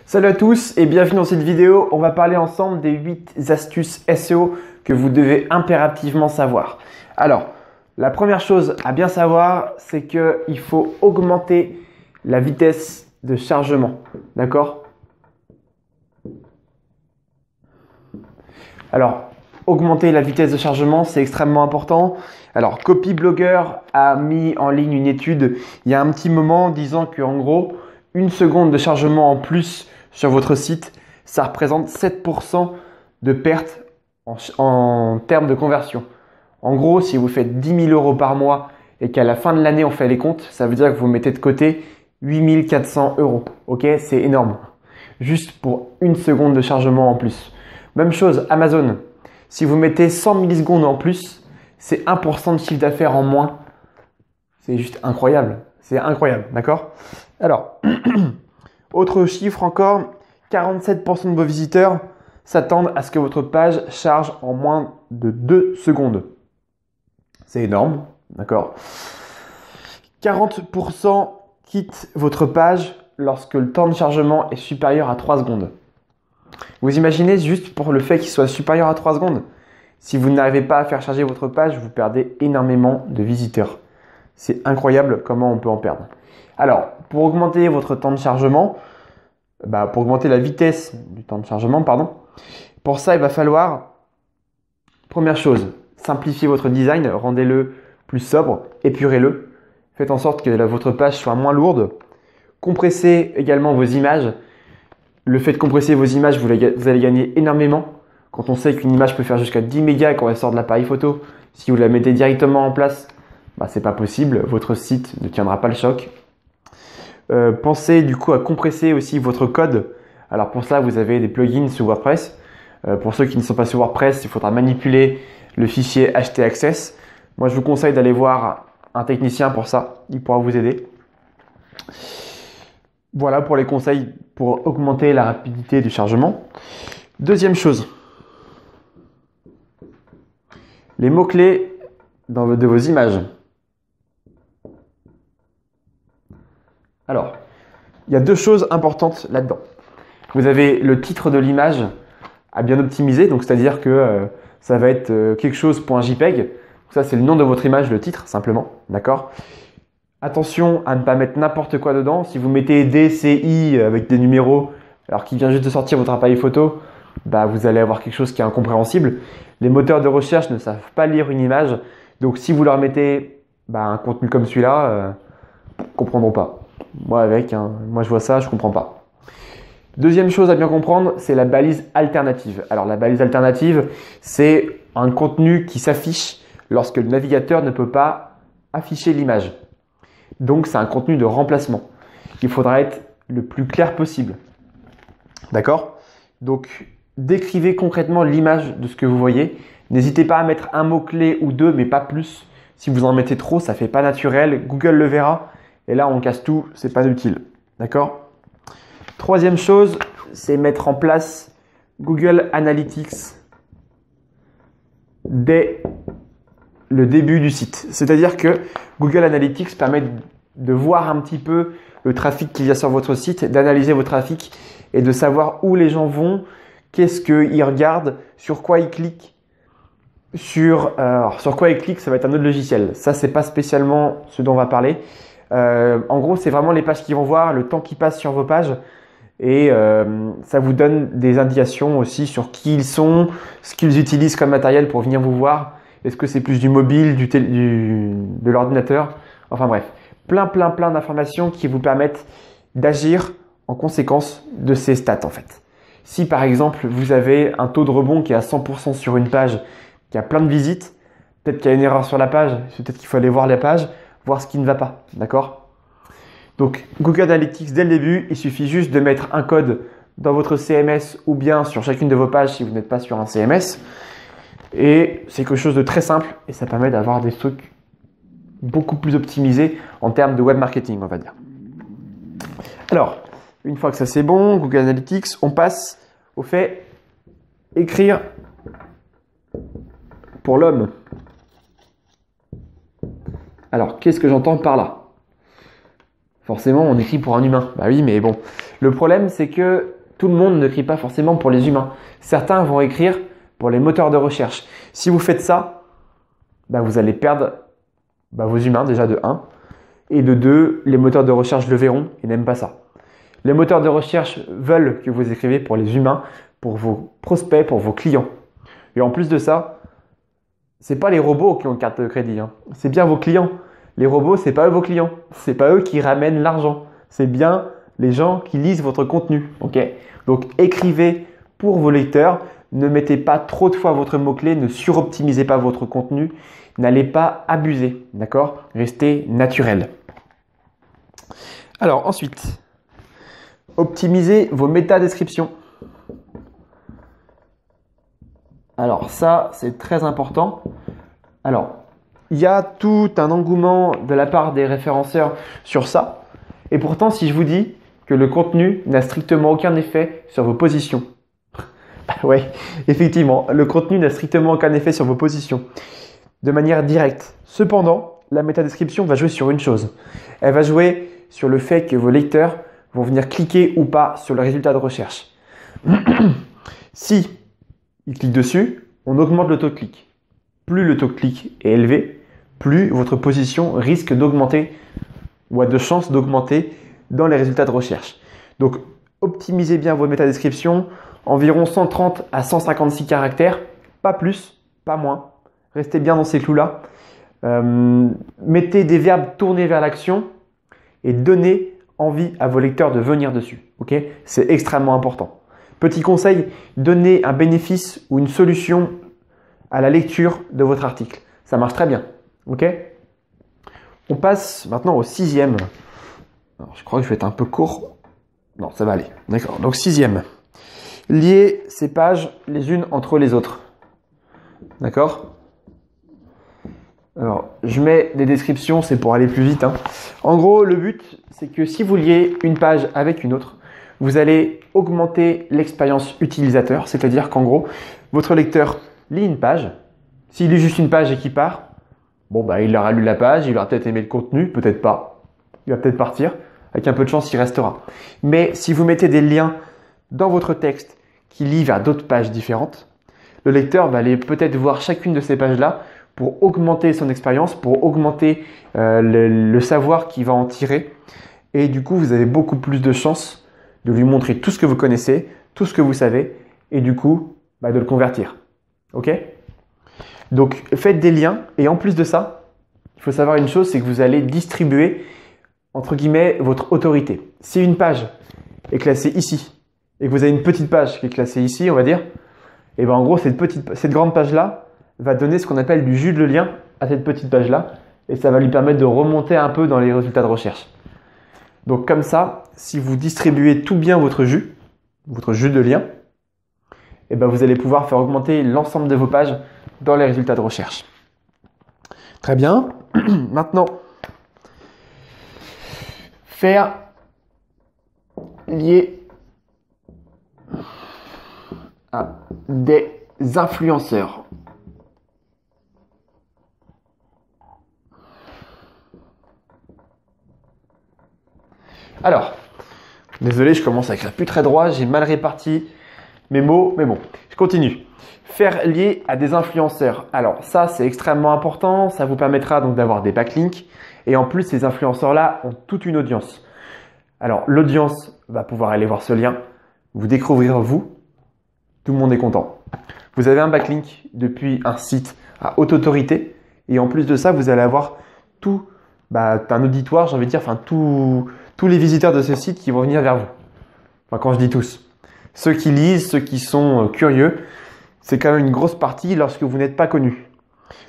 Salut à tous et bienvenue dans cette vidéo. On va parler ensemble des 8 astuces SEO que vous devez impérativement savoir. Alors, la première chose à bien savoir, c'est qu'il faut augmenter la vitesse de chargement. D'accord? Alors, augmenter la vitesse de chargement, c'est extrêmement important. Alors, Copyblogger a mis en ligne une étude il y a un petit moment disant qu'en gros, 1 seconde de chargement en plus sur votre site, ça représente 7% de perte en termes de conversion. En gros, si vous faites 10 000 € par mois et qu'à la fin de l'année, on fait les comptes, ça veut dire que vous mettez de côté 8 400 €. Ok, c'est énorme. Juste pour 1 seconde de chargement en plus. Même chose, Amazon. Si vous mettez 100 millisecondes en plus, c'est 1% de chiffre d'affaires en moins. C'est juste incroyable. C'est incroyable, d'accord? Alors, autre chiffre encore, 47% de vos visiteurs s'attendent à ce que votre page charge en moins de 2 secondes. C'est énorme, d'accord? 40% quittent votre page lorsque le temps de chargement est supérieur à 3 secondes. Vous imaginez juste pour le fait qu'il soit supérieur à 3 secondes? Si vous n'arrivez pas à faire charger votre page, vous perdez énormément de visiteurs. C'est incroyable comment on peut en perdre. Alors, pour augmenter votre temps de chargement, pour augmenter la vitesse du temps de chargement, pour ça, il va falloir, première chose, simplifier votre design, rendez-le plus sobre, épurez-le, faites en sorte que votre page soit moins lourde, compressez également vos images. Le fait de compresser vos images, vous allez gagner énormément. Quand on sait qu'une image peut faire jusqu'à 10 mégas quand elle sort de l'appareil photo, si vous la mettez directement en place, c'est pas possible, votre site ne tiendra pas le choc. Pensez du coup à compresser aussi votre code. Alors pour ça, vous avez des plugins sur WordPress. Pour ceux qui ne sont pas sur WordPress, il faudra manipuler le fichier htaccess. Moi, je vous conseille d'aller voir un technicien pour ça. Il pourra vous aider. Voilà pour les conseils pour augmenter la rapidité du chargement. Deuxième chose, les mots-clés de vos images. Alors, il y a 2 choses importantes là-dedans. Vous avez le titre de l'image à bien optimiser, donc c'est-à-dire que ça va être quelque chose .jpeg. Ça, c'est le nom de votre image, le titre, simplement. D'accord? Attention à ne pas mettre n'importe quoi dedans. Si vous mettez DCI avec des numéros, alors qu'il vient juste de sortir votre appareil photo, vous allez avoir quelque chose qui est incompréhensible. Les moteurs de recherche ne savent pas lire une image. Donc, si vous leur mettez un contenu comme celui-là, ils ne comprendront pas. Moi, je vois ça, je ne comprends pas. Deuxième chose à bien comprendre, c'est la balise alternative. Alors, la balise alternative, c'est un contenu qui s'affiche lorsque le navigateur ne peut pas afficher l'image. Donc, c'est un contenu de remplacement. Il faudra être le plus clair possible. D'accord? Donc, décrivez concrètement l'image de ce que vous voyez. N'hésitez pas à mettre un mot-clé ou 2, mais pas plus. Si vous en mettez trop, ça ne fait pas naturel. Google le verra. Et là, on casse tout. Ce n'est pas utile. D'accord? Troisième chose, c'est mettre en place Google Analytics dès le début du site. C'est-à-dire que Google Analytics permet de voir un petit peu le trafic qu'il y a sur votre site, d'analyser votre trafic et de savoir où les gens vont, qu'est-ce qu'ils regardent, sur quoi ils cliquent. Sur quoi ils cliquent, ça va être un autre logiciel. Ça, c'est pas spécialement ce dont on va parler. En gros, c'est vraiment les pages qu'ils vont voir, le temps qu'ils passent sur vos pages. Et ça vous donne des indications aussi sur qui ils sont, ce qu'ils utilisent comme matériel pour venir vous voir. Est-ce que c'est plus du mobile, de l'ordinateur? Enfin bref, plein d'informations qui vous permettent d'agir en conséquence de ces stats en fait. Si par exemple, vous avez un taux de rebond qui est à 100% sur une page, qui a plein de visites, peut-être qu'il y a une erreur sur la page, peut-être qu'il faut aller voir la page, voir ce qui ne va pas, d'accord? Donc, Google Analytics, dès le début, il suffit juste de mettre un code dans votre CMS ou bien sur chacune de vos pages si vous n'êtes pas sur un CMS. Et c'est quelque chose de très simple et ça permet d'avoir des trucs beaucoup plus optimisés en termes de web marketing, on va dire. Alors, une fois que ça c'est bon, Google Analytics, on passe au fait écrire pour l'homme. Alors, qu'est-ce que j'entends par là? Forcément, on écrit pour un humain. Bah oui, mais bon. Le problème, c'est que Tout le monde n'écrit pas forcément pour les humains. Certains vont écrire pour les moteurs de recherche. Si vous faites ça, vous allez perdre vos humains déjà de 1. Et de 2, les moteurs de recherche le verront et n'aiment pas ça. Les moteurs de recherche veulent que vous écrivez pour les humains, pour vos prospects, pour vos clients. Et en plus de ça, c'est pas les robots qui ont une carte de crédit, hein. C'est bien vos clients. Les robots, c'est pas eux vos clients. C'est pas eux qui ramènent l'argent. C'est bien les gens qui lisent votre contenu. Okay. Donc écrivez pour vos lecteurs. Ne mettez pas trop de fois votre mot-clé. Ne suroptimisez pas votre contenu. N'allez pas abuser. D'accord? Restez naturel. Alors ensuite, optimisez vos métadescriptions. Alors ça, c'est très important. Alors, il y a tout un engouement de la part des référenceurs sur ça. Et pourtant, si je vous dis que le contenu n'a strictement aucun effet sur vos positions. Oui, effectivement, le contenu n'a strictement aucun effet sur vos positions. De manière directe. Cependant, la métadescription va jouer sur une chose. Elle va jouer sur le fait que vos lecteurs vont venir cliquer ou pas sur le résultat de recherche. Si ils cliquent dessus, on augmente le taux de clic. Plus le taux de clic est élevé, plus votre position risque d'augmenter ou a de chances d'augmenter dans les résultats de recherche. Donc, optimisez bien vos métadescriptions, environ 130 à 156 caractères, pas plus, pas moins. Restez bien dans ces clous-là. Mettez des verbes tournés vers l'action et donnez envie à vos lecteurs de venir dessus. Okay? C'est extrêmement important. Petit conseil, donnez un bénéfice ou une solution à la lecture de votre article. Ça marche très bien. Okay? On passe maintenant au 6e. Alors, je crois que je vais être un peu court. Non, ça va aller. D'accord. Donc 6e. Lier ces pages les unes entre les autres. D'accord? Alors, je mets des descriptions, c'est pour aller plus vite, hein. En gros, le but, c'est que si vous liez une page avec une autre, vous allez augmenter l'expérience utilisateur. C'est-à-dire qu'en gros, votre lecteur lit une page. S'il lit juste une page et qu'il part, il aura lu la page, il aura peut-être aimé le contenu, peut-être pas. Il va peut-être partir. Avec un peu de chance, il restera. Mais si vous mettez des liens dans votre texte qui lie vers d'autres pages différentes, le lecteur va aller peut-être voir chacune de ces pages-là pour augmenter son expérience, pour augmenter le savoir qu'il va en tirer. Et du coup, vous avez beaucoup plus de chances de lui montrer tout ce que vous connaissez, tout ce que vous savez, et du coup, de le convertir. Ok? Donc, faites des liens. Et en plus de ça, il faut savoir une chose, c'est que vous allez distribuer, entre guillemets, votre autorité. Si une page est classée ici, et que vous avez une petite page qui est classée ici, on va dire, et en gros, cette grande page-là va donner ce qu'on appelle du jus de lien à cette petite page-là, et ça va lui permettre de remonter un peu dans les résultats de recherche. Donc comme ça, si vous distribuez tout bien votre jus de lien, vous allez pouvoir faire augmenter l'ensemble de vos pages dans les résultats de recherche. Très bien. Maintenant, faire lier à des influenceurs. Alors, désolé, je commence à écrire plus très droit, j'ai mal réparti mes mots, mais bon, je continue. Faire lier à des influenceurs. Alors ça, c'est extrêmement important, ça vous permettra donc d'avoir des backlinks et en plus, ces influenceurs-là ont toute une audience. Alors, l'audience va pouvoir aller voir ce lien, vous découvrir vous, tout le monde est content. Vous avez un backlink depuis un site à haute autorité et en plus de ça, vous allez avoir tout un auditoire, j'ai envie de dire, tous les visiteurs de ce site qui vont venir vers vous. Enfin, quand je dis tous. Ceux qui lisent, ceux qui sont curieux, c'est quand même une grosse partie lorsque vous n'êtes pas connu.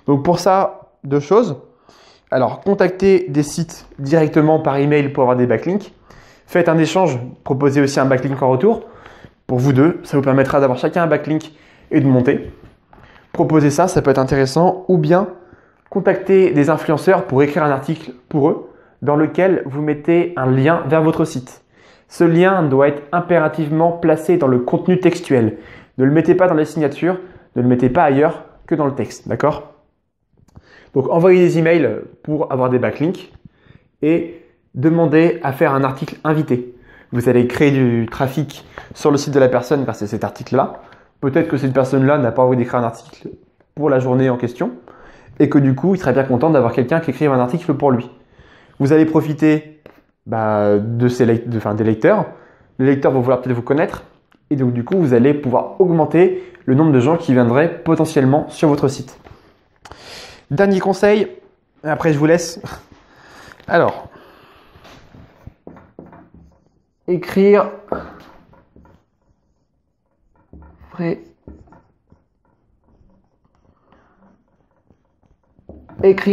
Donc pour ça, 2 choses. Alors, contactez des sites directement par email pour avoir des backlinks. Faites un échange, proposez aussi un backlink en retour. Pour vous deux, ça vous permettra d'avoir chacun un backlink et de monter. Proposez ça, ça peut être intéressant. Ou bien, contactez des influenceurs pour écrire un article pour eux dans lequel vous mettez un lien vers votre site. Ce lien doit être impérativement placé dans le contenu textuel. Ne le mettez pas dans les signatures, ne le mettez pas ailleurs que dans le texte, d'accord? Donc, envoyez des emails pour avoir des backlinks et demandez à faire un article invité. Vous allez créer du trafic sur le site de la personne grâce à cet article-là. Peut-être que cette personne-là n'a pas envie d'écrire un article pour la journée en question et que du coup, il serait bien content d'avoir quelqu'un qui écrive un article pour lui. Vous allez profiter des lecteurs. Les lecteurs vont vouloir peut-être vous connaître et donc du coup, vous allez pouvoir augmenter le nombre de gens qui viendraient potentiellement sur votre site. Dernier conseil, après je vous laisse. Alors, écrire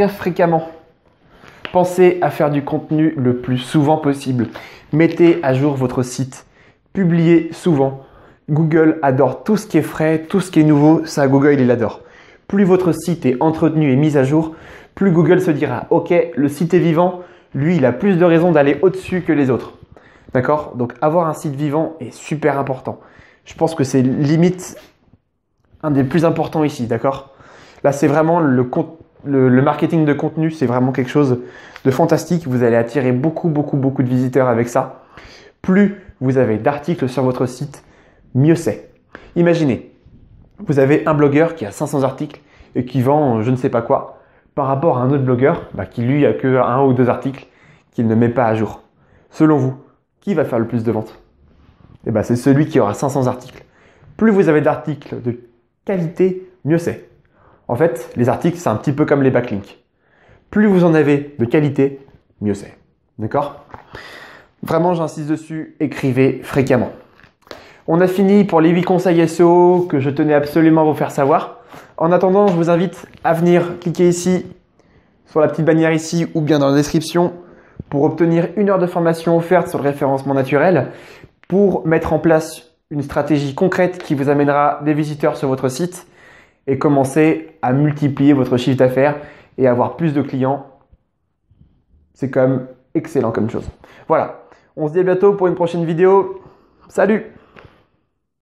fréquemment. Pensez à faire du contenu le plus souvent possible. Mettez à jour votre site. Publiez souvent. Google adore tout ce qui est frais, tout ce qui est nouveau. Ça, Google, il adore. Plus votre site est entretenu et mis à jour, plus Google se dira « Ok, le site est vivant. Lui, il a plus de raisons d'aller au-dessus que les autres. » D'accord? Donc, avoir un site vivant est super important. Je pense que c'est limite un des plus importants ici. D'accord? Là, c'est vraiment le marketing de contenu, c'est vraiment quelque chose de fantastique. Vous allez attirer beaucoup de visiteurs avec ça. Plus vous avez d'articles sur votre site, mieux c'est. Imaginez, vous avez un blogueur qui a 500 articles et qui vend je ne sais pas quoi par rapport à un autre blogueur qui lui a que 1 ou 2 articles qu'il ne met pas à jour. Selon vous, qui va faire le plus de ventes? C'est celui qui aura 500 articles. Plus vous avez d'articles de qualité, mieux c'est. En fait, les articles, c'est un petit peu comme les backlinks. Plus vous en avez de qualité, mieux c'est. D'accord? Vraiment, j'insiste dessus, écrivez fréquemment. On a fini pour les 8 conseils SEO que je tenais absolument à vous faire savoir. En attendant, je vous invite à venir cliquer ici, sur la petite bannière ici ou bien dans la description pour obtenir 1 heure de formation offerte sur le référencement naturel pour mettre en place une stratégie concrète qui vous amènera des visiteurs sur votre site et commencer à multiplier votre chiffre d'affaires et avoir plus de clients. C'est quand même excellent comme chose. Voilà, on se dit à bientôt pour une prochaine vidéo. Salut!